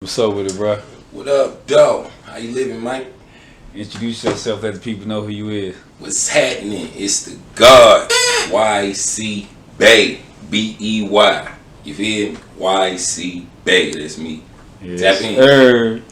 What's up with it, bro? What up, dog? How you living, Mike? Introduce yourself, let the people know who you is. What's happening? It's the God, YC Bey, B-E-Y. You feel me? YC Bey, that's me. Yes, Tap in. sir.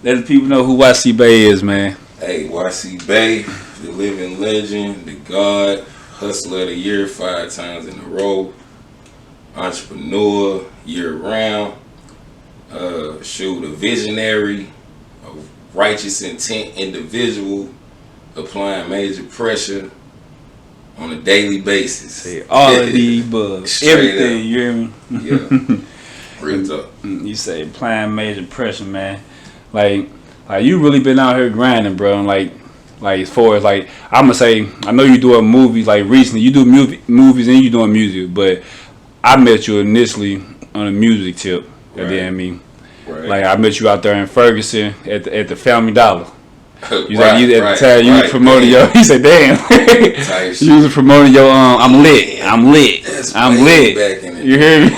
Let the people know who Paker-Bey is, man. Hey, YC Bey, the living legend, the God, hustler of the year 5 times in a row, entrepreneur year round, a visionary, a righteous intent individual, applying major pressure on a daily basis. Say all of the above. Everything, up. You hear me? Yeah. Real talk. You say applying major pressure, man. Like you really been out here grinding, bro. And like as far as like, I'ma say, I know you doing movies like recently. You do movies and you doing music, but I met you initially on a music tip. Right. You know what I mean? Right. Like I met you out there in Ferguson at the Family Dollar. You right, at the right, time you was promoting your. He said, "Damn." You was promoting your. I'm lit. That's I'm way lit. back in the You hear me?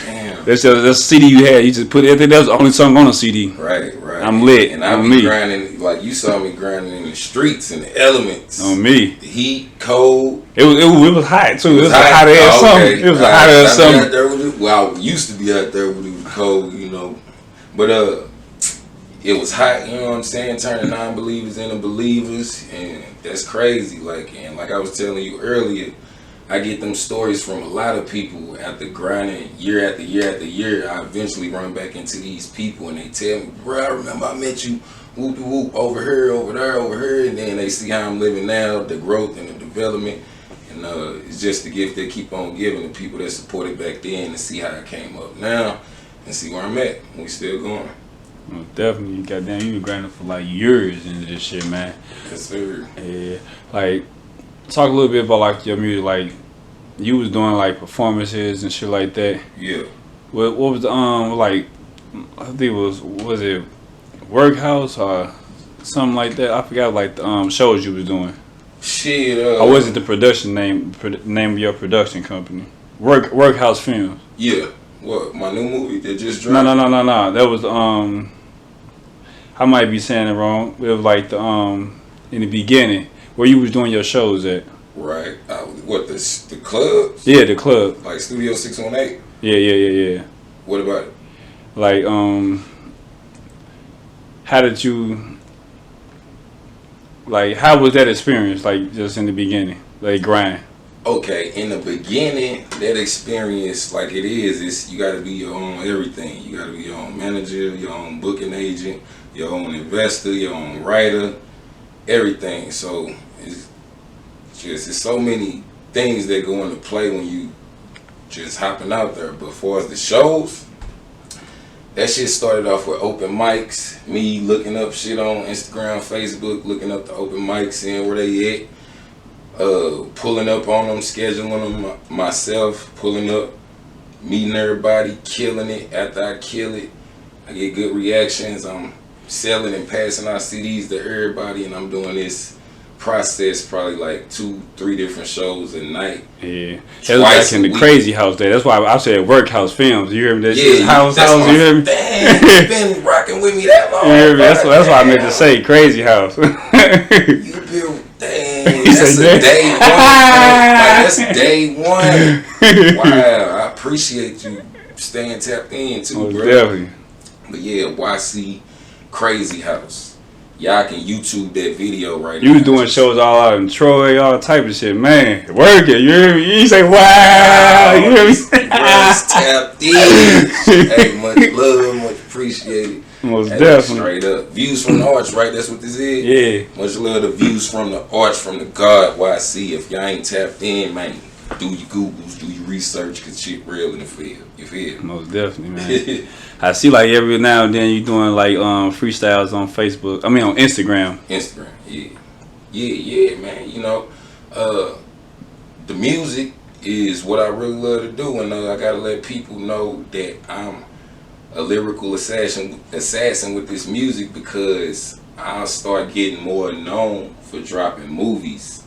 Damn. That's the CD you had. You just put it. I think that was the only song on the CD. Right. I'm lit. And I be grinding like you saw me grinding in the streets and the elements. On me. The heat, cold. It was hot too. It was hot. a hot ass summer. Okay. It was a hot ass summer. Well, I used to be out there when it was cold, you know. But it was hot, you know what I'm saying? Turning non-believers into believers, and that's crazy. Like I was telling you earlier, I get them stories from a lot of people after grinding year after year after year. I eventually run back into these people, and they tell me, "Bro, I remember I met you, whoop de whoop, over here, over there, over here," and then they see how I'm living now, the growth and the development. And it's just the gift they keep on giving the people that supported back then to see how I came up now and see where I'm at. We still going. Well, definitely, goddamn, you been grinding for like years into this shit, man. Yes, sir. Yeah, like talk a little bit about like your music. Like you was doing like performances and shit like that. Yeah. What was the like? I think it was it Workhouse or something like that? I forgot like the shows you was doing. Shit. Or was it the production name of your production company? Workhouse Films. Yeah. What, my new movie that just dropped? No. That was I might be saying it wrong. It was like the in the beginning where you was doing your shows at. Right. What, the clubs? Yeah, the club. Like Studio 618? Yeah. What about it? Like how did you like? How was that experience? Like just in the beginning, like grind. Okay, in the beginning, that experience, like it is you got to be your own everything. You got to be your own manager, your own booking agent, your own investor, your own writer, everything. So it's so many things that go into play when you just hopping out there. But for us, the shows, that shit started off with open mics, me looking up shit on Instagram, Facebook, looking up the open mics, seeing where they at. Pulling up on them, scheduling them myself, pulling up, meeting everybody, killing it. After I kill it, I get good reactions. I'm selling and passing out CDs to everybody, and I'm doing this process probably like 2-3 different shows a night. Yeah, that was like in the crazy house there. That's why I said Workhouse Films. You hear me? That shit house. You hear me? Dang, you been rocking with me that long. You hear me? That's why I meant to say crazy house. You been dang. That's a day one. Like, that's day one. Wow, I appreciate you staying tapped in too, bro. Definitely. But yeah, YC Crazy House. Y'all can YouTube that video right now. You was doing shows all out in Troy, all type of shit, man. Working, you hear me? You say, wow, you hear me? Tapped in. Hey, much love, much appreciated. Most definitely. Straight up. Views from the Arch, right? That's what this is? Yeah. Much love to Views from the Arch, from the God, YC. If y'all ain't tapped in, man, do your Googles, do your research, because shit real in the field. You feel? Most definitely, man. I see like every now and then you doing like freestyles on Facebook. I mean on Instagram. Instagram, yeah, man. You know, the music is what I really love to do, and I gotta let people know that I'm a lyrical assassin with this music, because I'll start getting more known for dropping movies.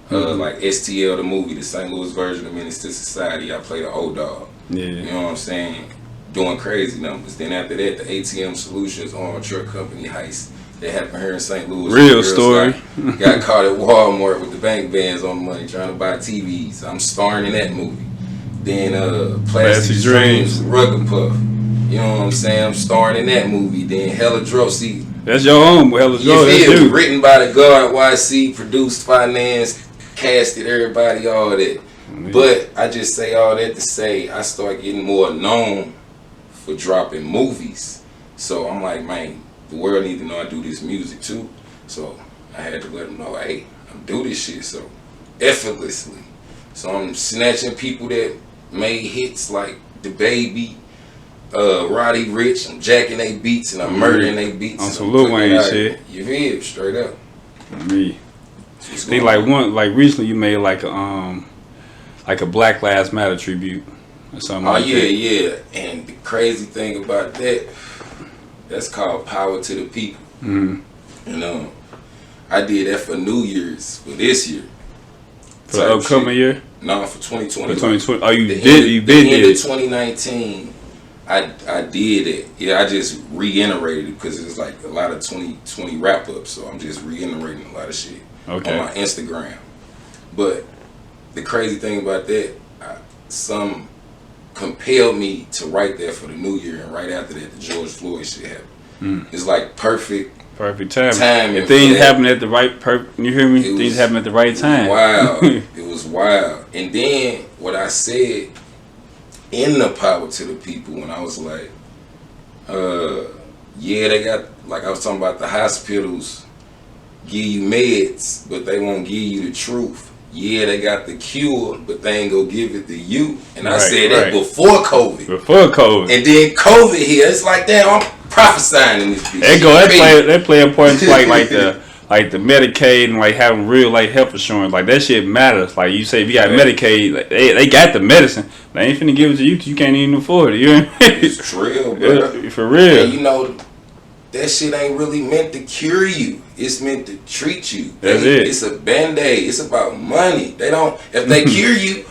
Like STL the movie, the St. Louis version of Menace to Society. I play the old dog. Yeah. You know what I'm saying? doing crazy numbers. Then after that, the ATM Solutions Armored Truck Company heist that happened here in St. Louis. Real story. Got caught at Walmart with the bank bands on the money trying to buy TVs. I'm starring in that movie. Then Plastic Dreams, Rugger Puff. You know what I'm saying? I'm starring in that movie. Then Hella Dro. See, that's your own Hella Dro. That's you. Written by the God YC, produced, financed, casted, everybody, all that. But I just say all that to say I start getting more known for dropping movies. So I'm like, man, the world need to know I do this music too. So I had to let them know, hey, I do this shit so effortlessly. So I'm snatching people that made hits like The Baby, Roddy Ricch. I'm jacking they beats and I'm murdering they beats. On some Lil Wayne shit. You feel straight up. Me. Think like recently you made like a Black Lives Matter tribute or something like that. Yeah. And the crazy thing about that, that's called Power to the People. Mm-hmm. You know, I did that for New Year's for this year. For the upcoming year? No, for 2020. For 2020. Oh, you did it. 2019, I did it. Yeah, I just reiterated it because it's like a lot of 2020 wrap ups. So I'm just reiterating a lot of shit on my Instagram. But the crazy thing about that, some compelled me to write that for the new year, and right after that, the George Floyd shit happened. It's like perfect time. If things happen at the right you hear me? Things happen at the right time. Wow, it was wild. And then what I said in the Power to the People when I was like, yeah, they got, like I was talking about the hospitals give you meds, but they won't give you the truth. Yeah, they got the cure, but they ain't gonna give it to you. And I said that before COVID. And then COVID here, it's like, damn, I'm prophesying in this bitch. They play important to like the Medicaid and like having real like health insurance. Like that shit matters. Like you say, if you got Medicaid, like, they got the medicine. They ain't finna give it to you because you can't even afford it. You know what I mean? It's real, bro. For real. And you know, that shit ain't really meant to cure you. It's meant to treat you. That's it. It's a band-aid. It's about money. They don't. If they cure you,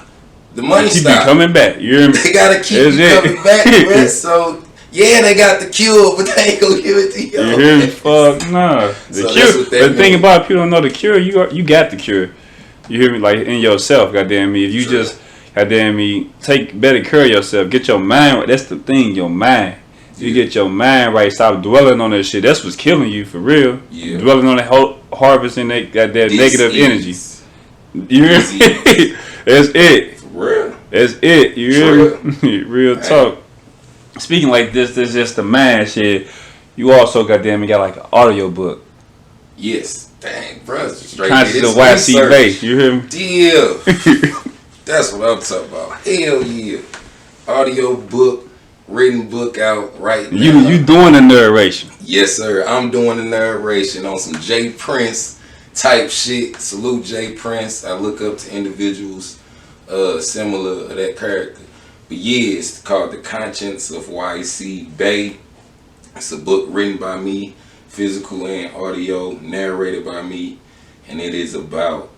the money keep stops. You coming back. They gotta keep you coming back, bro. So yeah, they got the cure, but they ain't gonna give it to you. You hear me? Fuck nah. The cure. But the thing about it, people don't know the cure. You got the cure. You hear me? Like in yourself. Goddamn me. If you just goddamn me take better care of yourself. Get your mind right. That's the thing. Your mind. You get your mind right, stop dwelling on that shit. That's what's killing you for real. Yeah. Dwelling on that whole harvesting that negative energy. You hear me? That's it. For real. That's it. You hear me? Real talk. Speaking like this is just the mind shit. You also got like an audio book. Yes. Dang, bro. Conscious of YC Bay. You hear me? Deal. That's what I'm talking about. Hell yeah. Audio book. Written book out right now. You doing the narration? Yes, sir. I'm doing the narration on some J Prince type shit. Salute J Prince. I look up to individuals similar to that character. But yeah, it's called The Conscience of YC Bay. It's a book written by me, physical and audio, narrated by me, and it is about,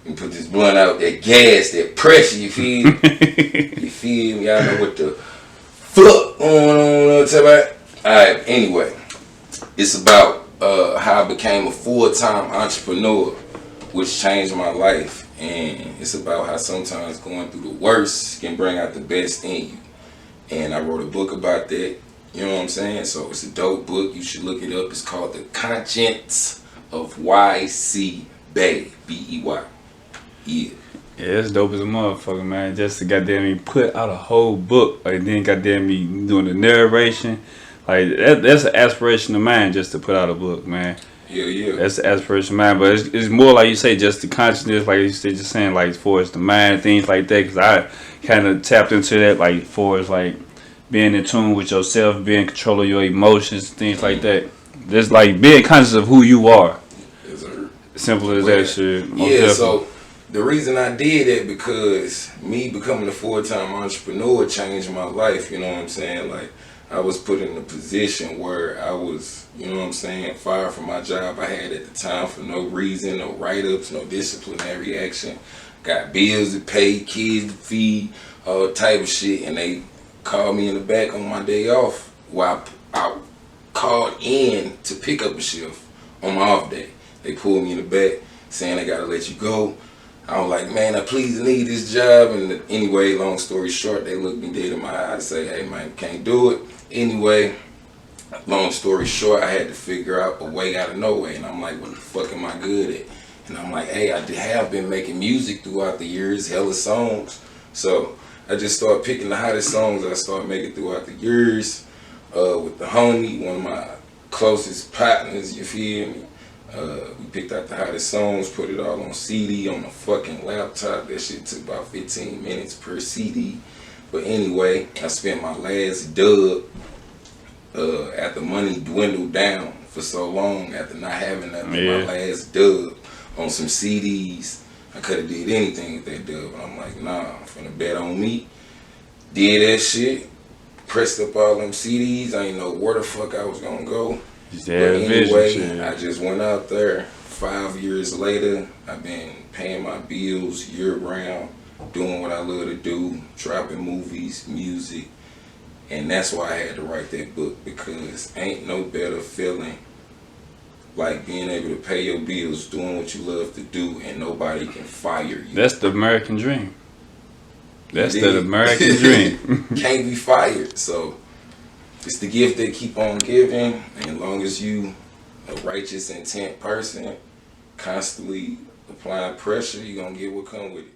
and put this blunt out, that gas, that pressure. You feel? You feel me? Y'all know what the fuck going on. Alright, anyway, it's about how I became a full-time entrepreneur, which changed my life. And it's about how sometimes going through the worst can bring out the best in you. And I wrote a book about that. You know what I'm saying? So it's a dope book. You should look it up. It's called The Conscience of YC Bay. B-E-Y. Yeah. Yeah, it's dope as a motherfucker, man. Just to goddamn me put out a whole book, like then goddamn me doing the narration, like that's an aspiration of mine, just to put out a book, man. Yeah. That's the aspiration of mine, but it's more like you say, just the consciousness, like you said, just saying like as far as the mind, things like that, because I kind of tapped into that, like as far as like being in tune with yourself, being in control of your emotions, things like that. Just like being conscious of who you are. Simple as that shit. Yeah, so the reason I did that because me becoming a full-time entrepreneur changed my life, you know what I'm saying? Like, I was put in a position where I was, you know what I'm saying, fired from my job I had at the time for no reason, no write-ups, no disciplinary action. Got bills to pay, kids to feed, all type of shit, and they called me in the back on my day off while I called in to pick up a shift on my off day. They pulled me in the back saying they gotta let you go. I was like, man, I please need this job. And anyway, long story short, they looked me dead in my eye and say, hey man, can't do it. Anyway, long story short, I had to figure out a way out of no way. And I'm like, what the fuck am I good at? And I'm like, hey, I have been making music throughout the years, hella songs. So I just started picking the hottest songs I started making throughout the years with the homie, one of my closest partners, you feel me? We picked out the hottest songs, put it all on CD on a fucking laptop. That shit took about 15 minutes per CD. But anyway, I spent my last dub after money dwindled down for so long after not having nothing. My last dub on some CDs. I could have did anything with that dub. But I'm like, nah, I'm finna bet on me. Did that shit. Pressed up all them CDs. I ain't know where the fuck I was gonna go. But anyway, I just went out there. 5 years later, I've been paying my bills year round, doing what I love to do, dropping movies, music. And that's why I had to write that book, because ain't no better feeling like being able to pay your bills, doing what you love to do, and nobody can fire you. That's the American dream. That's the American dream. Can't be fired. So it's the gift that keep on giving, and as long as you a righteous intent person, constantly applying pressure, you're gonna get what come with it.